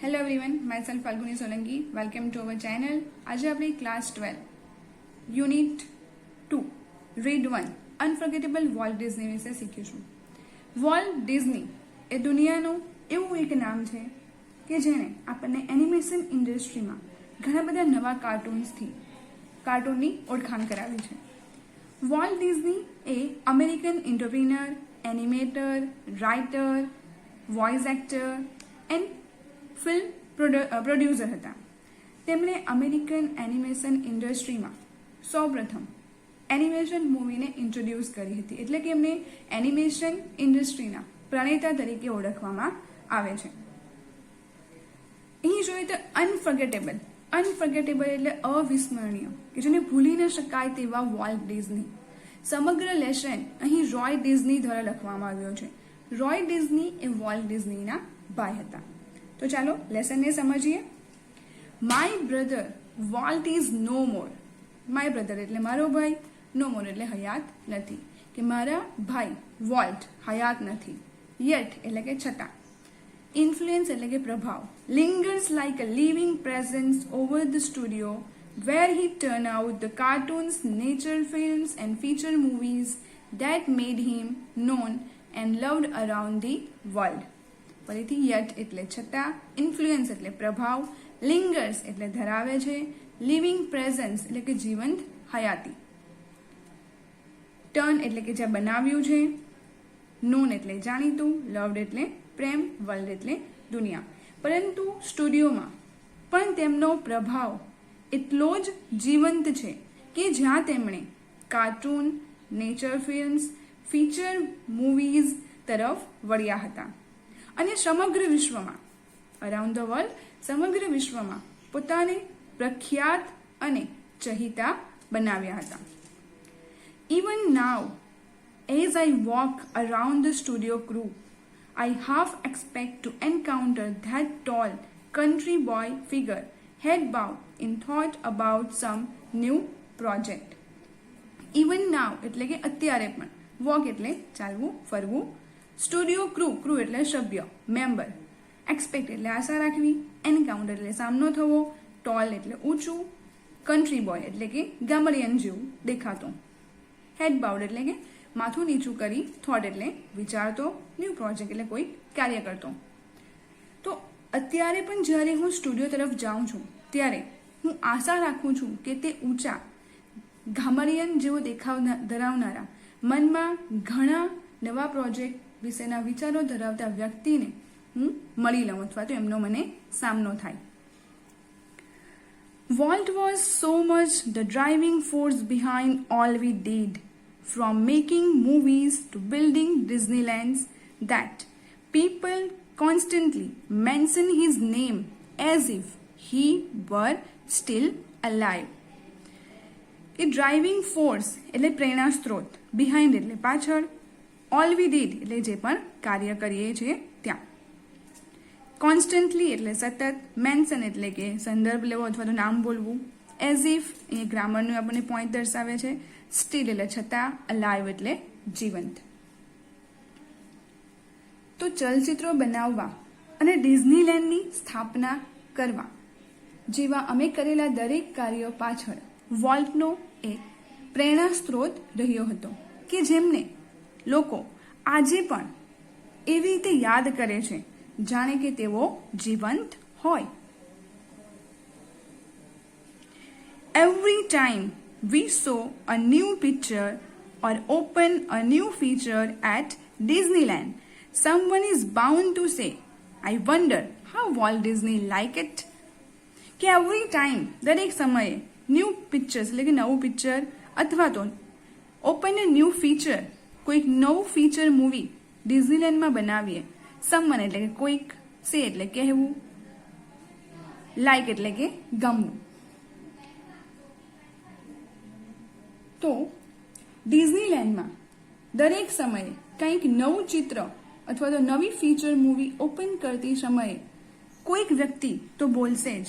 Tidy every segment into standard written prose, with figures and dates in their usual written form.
Hello everyone, myself Falguni Solanki. Welcome to our channel. આજે આપણે class 12 unit 2 read 1 unforgettable Walt Disney વિશે શીખીશું. Walt Disney એ દુનિયાનું એવું એક નામ છે કે જેણે આપણને એનિમેશન ઇન્ડસ્ટ્રીમાં ઘણા બધા નવા કાર્ટૂનની ઓળખાણ કરાવી છે. Walt Disney A American entrepreneur, animator, writer, voice actor and film producer હતા. તેમણે અમેરિકન એનિમેશન ઇન્ડસ્ટ્રીમાં સૌપ્રથમ એનિમેશન મૂવીને ઇન્ટ્રોડ્યુસ કરી હતી, એટલે કે એમને એનિમેશન ઇન્ડસ્ટ્રીના પ્રણેતા તરીકે ઓળખવામાં આવે છે. અહીં જોઈએ તો અનફર્ગેટેબલ એટલે અવિસ્મરણીય, કે જેને ભૂલી ન શકાય તેવા વોલ્ટ ડિઝની. સમગ્ર લેસન અહીં રોય ડિઝની દ્વારા લખવામાં આવ્યો છે. રોય ડિઝની એ વોલ્ટ ડિઝનીના ભાઈ હતા. તો ચાલો લેસનને સમજીએ. My brother Walt is no more. My brother એટલે મારો ભાઈ, નો મોર એટલે હયાત નથી, કે મારા ભાઈ વોલ્ટ હયાત નથી. યટ એટલે કે છતાં. ઇન્ફ્લુએન્સ એટલે કે પ્રભાવ. Lingers like a living presence over the studio where he turned out the cartoons, nature films and feature movies that made him known and loved around the world. ફરીથી yet એટલે છતાં, influence એટલે પ્રભાવ, lingers એટલે ધરાવે છે, living presence એટલે કે જીવંત હયાતી, ટર્ન એટલે કે જ્યાં બનાવ્યું છે, નોન એટલે જાણીતું, લવડ એટલે પ્રેમ, વર્લ્ડ એટલે દુનિયા. પરંતુ સ્ટુડિયોમાં પણ તેમનો પ્રભાવ એટલો જ જીવંત છે કે જ્યાં તેમણે cartoon, nature films, feature movies તરફ વળ્યા હતા અને સમગ્ર વિશ્વમાં, અરાઉન્ડ ધ વર્લ્ડ, સમગ્ર વિશ્વમાં પોતાને પ્રખ્યાત અને ચહિતા બનાવ્યા હતા. Even now as I walk around the studio crew I half expect to encounter that tall country boy figure head bowed in thought about some new project. Even now એટલે કે અત્યારે પણ, વોક એટલે ચાલવું, ફરવું, સ્ટુડિયો ક્રૂ એટલે સભ્ય, member, expect એટલે આશા રાખવી, એન્કાઉન્ટર એટલે સામનો થવો, ટોલ એટલે ઊંચું, કન્ટ્રી બોય એટલે કે ગામડિયન જેવું દેખાતો, હેડ બાઉડ એટલે કે માથું નીચું કરી, થોટ એટલે વિચારતો, ન્યૂ પ્રોજેક્ટ એટલે કોઈ કાર્ય કરતો. તો અત્યારે પણ જ્યારે હું સ્ટુડિયો તરફ જાઉં છું ત્યારે હું આશા રાખું છું કે તે ઊંચા ગામડિયન જેવો દેખાવ ધરાવનારા, મનમાં ઘણા નવા પ્રોજેક્ટ વિશેના વિચારો ધરાવતા વ્યક્તિને હું મળી લઉં અથવા તો એમનો મને સામનો થાય. Walt was so much the driving force behind all we did, from making movies to building Disneylands, that people constantly mention his name as if he were still alive. A driving force એટલે પ્રેરણા સ્ત્રોત, behind એટલે પાછળ, all we did એટલે જે પણ કાર્ય કરીએ છીએ ત્યાં, કોન્સ્ટન્ટલી એટલે સતત, મેન્શન એટલે કે સંદર્ભ લેવો અથવા તો નામ બોલવું, એઝ ઇફ એ ગ્રામરનું આપણને પોઈન્ટ દર્શાવે છે, સ્ટીલ એટલે છતાં, અલાઇવ એટલે જીવંત. તો ચલચિત્રો બનાવવા અને ડિઝનીલેન્ડની સ્થાપના કરવા જેવા અમે કરેલા દરેક કાર્યો પાછળ વોલ્ટનો એક પ્રેરણા સ્ત્રોત રહ્યો હતો કે જેમને લોકો આજે પણ એવી રીતે યાદ કરે છે જાણે કે તેઓ જીવંત હોય. Every time we saw a new picture or open a new feature at Disneyland, someone is bound to say, I wonder how Walt Disney like it. કે એવરી ટાઈમ, દરેક સમયે, ન્યૂ પિક્ચર્સ એટલે કે નવું પિક્ચર અથવા તો open એ new feature, કોઈક નવું ફીચર મૂવી ડિઝનીલેન્ડમાં બનાવીએ, સમવન એટલે કે કોઈક, સે એટલે કહેવું, લાઈક એટલે કે ગમવું. તો ડિઝનીલેન્ડમાં દરેક સમયે કંઈક નવું ચિત્ર અથવા તો નવી ફીચર મૂવી ઓપન કરતી સમયે કોઈક વ્યક્તિ તો બોલશે જ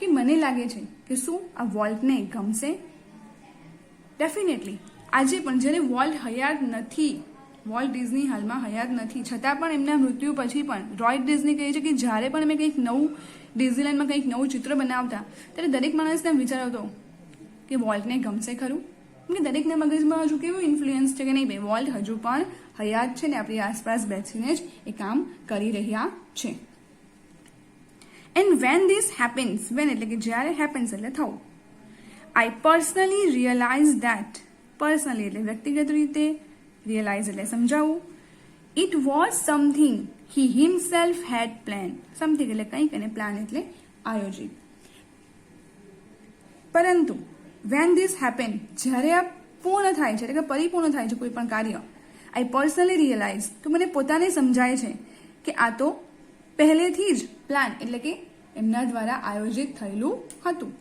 કે મને લાગે છે કે શું આ વોલ્ટને ગમશે. ડેફિનેટલી આજે પણ જ્યારે વોલ્ટ હયાત નથી વોલ્ટ ડિઝની હાલમાં હયાત નથી, છતાં પણ એમના મૃત્યુ પછી પણ રોય ડિઝની કહે છે કે જ્યારે પણ અમે કંઈક નવું ડિઝનીલેન્ડમાં કંઈક નવું ચિત્ર બનાવતા ત્યારે દરેક માણસને વિચાર હતો કે વોલ્ટને ગમશે ખરું, કેમ કે દરેકના મગજમાં હજુ કેવું ઇન્ફ્લુઅન્સ છે કે નહીં ભાઈ વોલ્ટ હજુ પણ હયાત છે ને આપણી આસપાસ બેસીને જ એ કામ કરી રહ્યા છે. And when this happens, when એટલે કે જ્યારે હેપન્સ એટલે થવું, I personally realise that, personally એટલે વ્યક્તિગત રીતે, રિયલાઇઝ એટલે સમજાવવું, it was something he himself had plan, something એટલે કંઈક અને પ્લાન એટલે આયોજિત. પરંતુ વેન ધીસ હેપન, જ્યારે આ પૂર્ણ થાય છે એટલે કે પરિપૂર્ણ થાય છે કોઈ પણ કાર્ય, આઈ પર્સનલી રિયલાઇઝ, તો મને પોતાને સમજાય છે કે આ તો પહેલેથી જ પ્લાન એટલે કે એમના દ્વારા આયોજિત થયેલું હતું.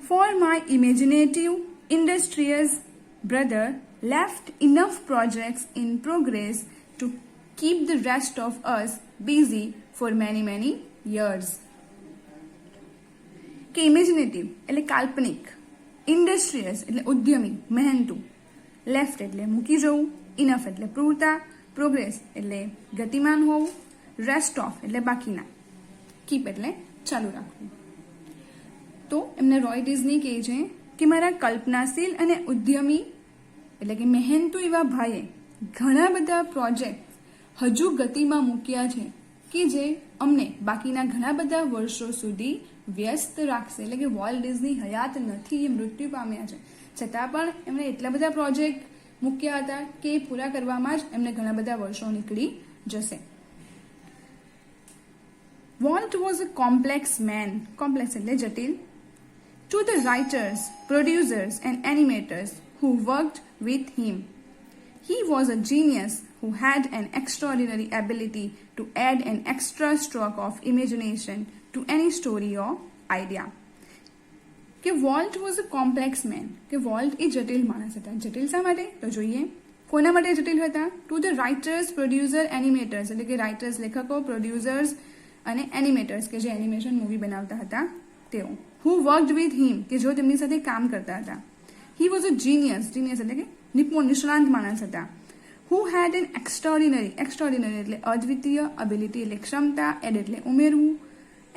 For my imaginative, industrious brother left enough projects in progress to keep the rest of us busy for many, many years. કે ઇમેજિનેટિવ એટલે કાલ્પનિક, ઇન્ડસ્ટ્રીયસ એટલે ઉદ્યમી, મહેનતુ, લેફ્ટ એટલે મૂકી જવું, ઇનફ એટલે પૂરતા, પ્રોગ્રેસ એટલે ગતિમાન હોવું, રેસ્ટ ઓફ એટલે બાકીના, કીપ એટલે ચાલુ રાખવું. તો એમને રોય ડિઝની કહે છે કે મારા કલ્પનાશીલ અને ઉદ્યમી એટલે કે મહેનતુ એવા ભાઈએ ઘણા બધા પ્રોજેક્ટ હજુ ગતિમાં મૂક્યા છે કે જે અમને બાકીના ઘણા બધા વર્ષો સુધી વ્યસ્ત રાખશે. એટલે કે વોલ્ટ ડિઝની હયાત નથી, એ મૃત્યુ પામ્યા છે, છતાં પણ એમણે એટલા બધા પ્રોજેક્ટ મૂક્યા હતા કે પૂરા કરવામાં જ એમને ઘણા બધા વર્ષો નીકળી જશે. Walt was a complex man, complex એટલે જટિલ. To the writers, producers and animators who worked with him, he was a genius who had an extraordinary ability to add an extra stroke of imagination to any story or idea. કે Walt was a complex man, કે Walt એ જટિલ માણસ હતા. જટિલ શા માટે તો જોઈએ, કોના માટે જટિલ હતા? To the writers, producer, animators એટલે કે રાઇટર્સ લેખકો, પ્રોડ્યુસર્સ અને એનિમેટર્સ કે જે એનિમેશન મૂવી બનાવતા હતા તેઓ. Who worked with him કે જો તેમની સાથે કામ કરતા હતા. He was a genius, genius એટલે કે નિપુણ, નિષ્ણાંત માણસ હતા. Who had an extraordinary, extraordinary એટલે અદ્વિતીય, ability એટલે ક્ષમતા, add એટલે ઉમેરવું,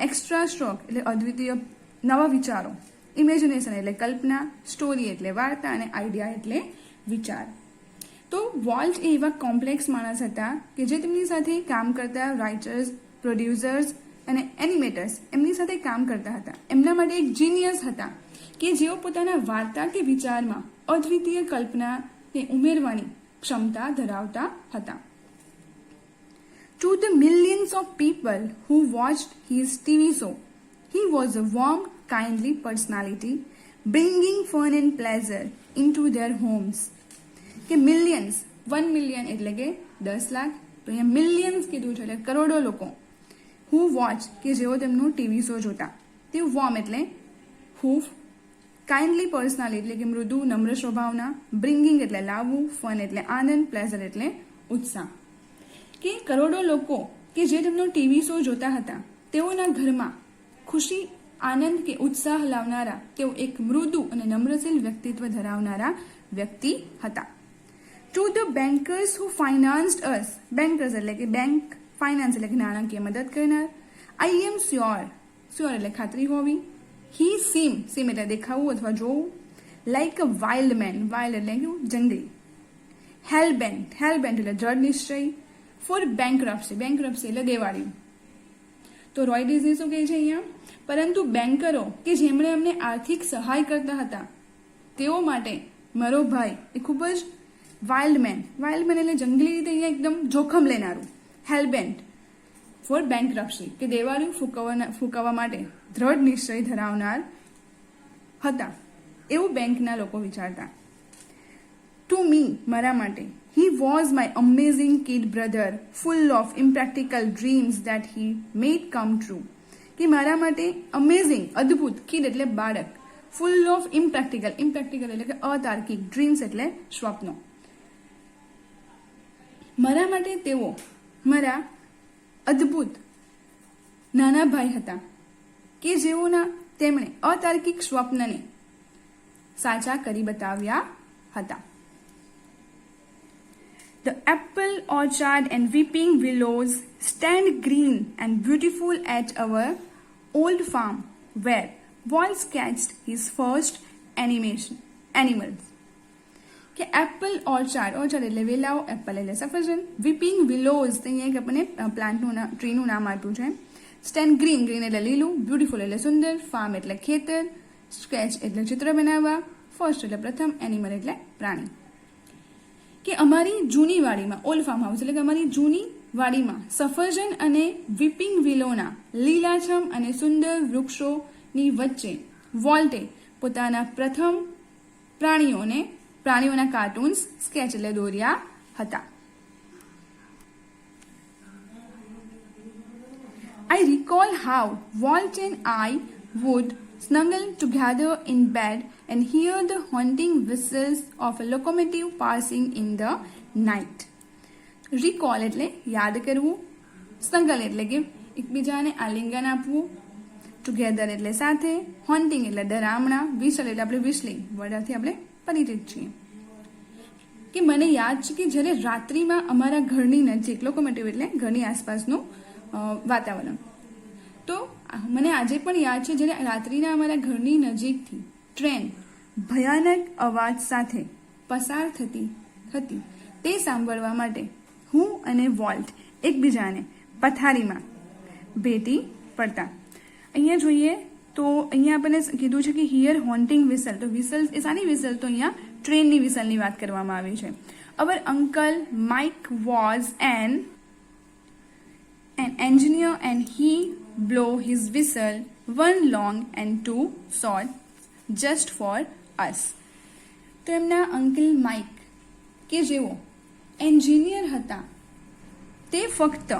extra stroke એટલે અદ્વિતીય નવા વિચારો, imagination એટલે કલ્પના, story એટલે વાર્તા અને idea એટલે વિચાર. તો વોલ્ટ એ એવા કોમ્પ્લેક્સ માણસ હતા કે જે તેમની સાથે કામ કરતા રાઇટર્સ, પ્રોડ્યુસર્સ અને એનિમેટર્સ એમની સાથે કામ કરતા હતા. એમના માટે એક જીનિયસ હતા કે જેઓ પોતાના વાર્તા કે વિચારમાં અદ્વિતીય કલ્પનાને ઉમેરવાની ક્ષમતા ધરાવતા હતા. To the millions of people who watched his TV show, he was a warm, kindly personality, bringing fun and pleasure into their homes. કે મિલિયન્સ, 1 મિલિયન એટલે કે 10 લાખ, તો અહીંયા મિલિયન્સ કીધું છે એટલે કરોડો લોકો. હુ વોચ કે જેઓ તેમનું ટીવી શો જોતા, તે વોર્મ એટલે હૂફ, કાઇન્ડલી પર્સનાલિટી એટલે કે મૃદુ, નમ્ર સ્વભાવના, બ્રિંગિંગ એટલે લાવવું, ફન એટલે આનંદ, પ્લેઝર એટલે ઉત્સાહ. કે કરોડો લોકો કે જે તેમનો ટીવી શો જોતા હતા તેઓના ઘરમાં ખુશી, આનંદ કે ઉત્સાહ લાવનારા તેઓ એક મૃદુ અને નમ્રશીલ વ્યક્તિત્વ ધરાવનારા વ્યક્તિ હતા. To the bankers who financed us, bankers એટલે કે બેંક, ફાઇનાન્સ એટલે કે નાણાકીય મદદ કરનાર. આઈ એમ શ્યોર, શ્યોર એટલે ખાતરી હોવી. હી સીમ, સીમ એટલે દેખાવું અથવા જોવું. Like a wild man, wild એટલે કેવું જંગલી. હેલબેન્ટ, હેલબેન્ટ એટલે દ્રઢ નિશ્ચય. ફોર બેંકરપ્સી, બેંકરપ્સી એટલે દેવાળિયું. તો રોય ડિઝની શું કહે છે અહીંયા? પરંતુ બેન્કરો કે જેમણે અમને આર્થિક સહાય કરતા હતા તેઓ માટે મારો ભાઈ એ ખૂબ જ વાઇલ્ડ મેન, વાઇલ્ડ મેન એટલે જંગલી રીતે અહીંયા એકદમ જોખમ લેનારું. હેલબેન્ટ ફોર બેંકરપ્સી કે દેવાળિયું ફૂંકવા માટે દ્રઢ નિશ્ચય ધરાવનાર હતા એવું બેંકના લોકો વિચારતા. ટુ મી, મારા માટે, he was my amazing kid brother, full of impractical dreams that he made come true. કે મારા માટે અમેઝિંગ, અદ્ભુત, કિડ એટલે બાળક, ફૂલ ઓફ ઇમ્પ્રેક્ટિકલ, ઇમ્પ્રેક્ટિકલ એટલે કે અતાર્કિક, ડ્રીમ્સ એટલે સ્વપ્નો. મારા માટે તેઓ મારા અદ્ભુત નાના ભાઈ હતા કે જેઓના તેમણે અતાર્કિક સ્વપ્નને સાચા કરી બતાવ્યા હતા. The apple orchard and weeping willows stand green and beautiful at our old farm, where Walt sketched his first animals. કે એપલ ઓર્ચાર્ડ એટલે વેલાઓ, એપલ એટલે સફરજન, વીપિંગ વિલોઝ અહીંયા એક આપણને પ્લાન્ટનું ટ્રીનું નામ આપ્યું છે, સ્ટેન્ડ ગ્રીન એટલે લીલું, બ્યુટીફુલ એટલે સુંદર, ફાર્મ એટલે ખેતર, સ્કેચ એટલે ચિત્ર બનાવવા, ફર્સ્ટ એટલે પ્રથમ, એનિમલ એટલે પ્રાણી. કે અમારી જૂની વાડીમાં, ઓલ્ડ ફાર્મ હાઉસ એટલે કે અમારી જૂની વાડીમાં સફરજન અને વીપિંગ વિલોના લીલાછમ અને સુંદર વૃક્ષોની વચ્ચે વોલ્ટે પોતાના પ્રથમ પ્રાણીઓના કાર્ટૂન્સ સ્કેચ એટલે દોર્યા હતા. I recall how Walt and I would snuggle together in bed and hear the haunting whistles of a locomotive passing in the night. Recall એટલે યાદ કરવું, snuggle એટલે કે એકબીજાને આલિંગન આપવું, ટુગેધર એટલે સાથે, હોન્ટિંગ એટલે ડરામણા, વિસલ એટલે આપણે વિસલિંગ વર્ડથી આપણે પરિચિત છીએ. કે મને યાદ છે કે જ્યારે રાત્રિમાં અમારા ઘરની નજીક, લોકોમોટિવ એટલે ઘરની આસપાસનું વાતાવરણ, તો મને આજે પણ યાદ છે જ્યારે રાત્રિના અમારા ઘરની નજીકથી ટ્રેન ભયાનક અવાજ સાથે પસાર થતી હતી, તે સાંભળવા માટે હું અને વોલ્ટ એકબીજાને પથારીમાં ભેટી પડતા. અહીંયા જોઈએ તો અહીંયા આપણને કીધું છે કે હિયર હોન્ટિંગ વિસલ, તો વિસલ એ સાની વિસલ, તો અહીંયા ટ્રેનની વિસલની વાત કરવામાં આવી છે. Our uncle Mike was an engineer and he blow his whistle, one long and two short, just for us. તો એમના અંકલ માઇક કે જેઓ એન્જિનિયર હતા, તે ફક્ત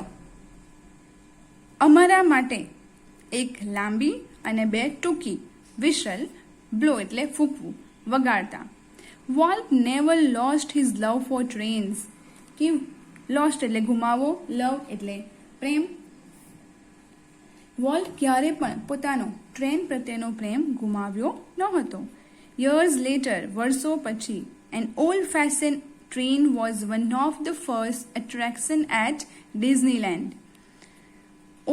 અમારા માટે એક લાંબી અને બે ટૂંકી વિશલ, બ્લો એટલે ફૂંકવું, વગાડતા. વોલ્ટ નેવર લોસ્ટ હિઝ લવ ફોર ટ્રેન્સ, કે લોસ્ટ એટલે ગુમાવો, લવ એટલે પ્રેમ. વોલ્ટ ક્યારે પણ પોતાનો ટ્રેન પ્રત્યેનો પ્રેમ ગુમાવ્યો ન હતો. યર્સ લેટર, વર્ષો પછી, an old fashion train was one of the first attraction at Disneyland.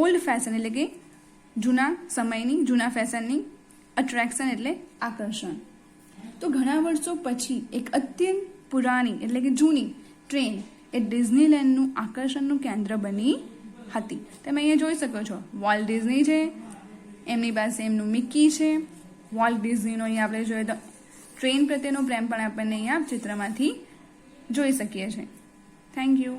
Old fashion એટલે કે જૂના સમયની, જૂના ફેશનની, અટ્રેક્શન એટલે આકર્ષણ. તો ઘણા વર્ષો પછી એક અત્યંત પુરાણી એટલે કે જૂની ટ્રેન એ ડિઝનીલેન્ડનું આકર્ષણનું કેન્દ્ર બની હતી. તમે અહીંયા જોઈ શકો છો, વોલ્ટ ડિઝની છે, એમની પાસે એમનું મિક્કી છે. વોલ્ટ ડિઝનીનો અહીંયા આપણે જોઈએ તો ટ્રેન પ્રત્યેનો પ્રેમ પણ આપણને અહીંયા ચિત્રમાંથી જોઈ શકીએ છીએ. Thank you.